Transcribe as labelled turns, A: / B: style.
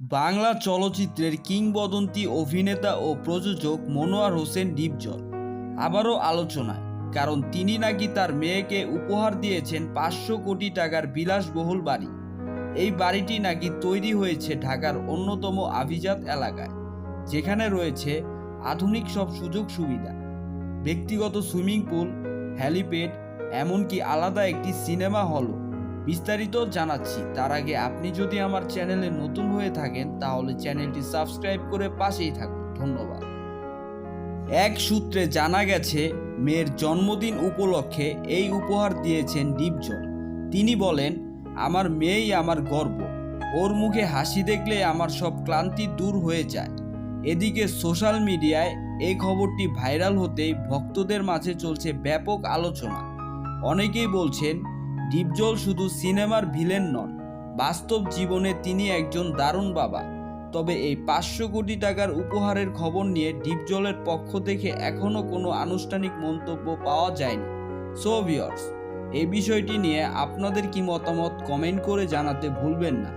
A: বাংলা চলচ্চিত্রের কিংবদন্তি অভিনেতা ও প্রযোজক মনোয়ার হোসেন ডিপজল আবারও আলোচনায়, কারণ তিনি নাকি তার মেয়েকে উপহার দিয়েছেন 500 কোটি টাকার বিলাসবহুল বাড়ি। এই বাড়িটি নাকি তৈরি হয়েছে ঢাকার অন্যতম আভিজাত এলাকায়, যেখানে রয়েছে আধুনিক সব সুযোগ সুবিধা, ব্যক্তিগত সুইমিং পুল, হ্যালিপ্যাড, এমনকি আলাদা একটি সিনেমা হলও। বিস্তারিত জানাচ্ছি তার আগে আপনি যদি আমার চ্যানেলে নতুন হয়ে থাকেন তাহলে চ্যানেলটি সাবস্ক্রাইব করে পাশেই থাকুন। ধন্যবাদ। এক সূত্রে জানা গেছে, মেয়ের জন্মদিন উপলক্ষে এই উপহার দিয়েছেন ডিপজল। তিনি বলেন, আমার মেয়েই আমার গর্ব, ওর মুখে হাসি দেখলে আমার সব ক্লান্তি দূর হয়ে যায়। এদিকে সোশ্যাল মিডিয়ায় এই খবরটি ভাইরাল হতেই ভক্তদের মাঝে চলছে ব্যাপক আলোচনা। অনেকেই বলছেন, ডিপজল শুধু সিনেমার ভিলেন নন, বাস্তব জীবনে তিনি একজন দারুণ বাবা। তবে এই 500 কোটি টাকার উপহারের খবর নিয়ে ডিপজলের পক্ষ থেকে এখনও কোনো আনুষ্ঠানিক মন্তব্য পাওয়া যায়নি। সো ভিউয়ার্স, এই বিষয়টি নিয়ে আপনাদের কি মতামত কমেন্ট করে জানাতে ভুলবেন না।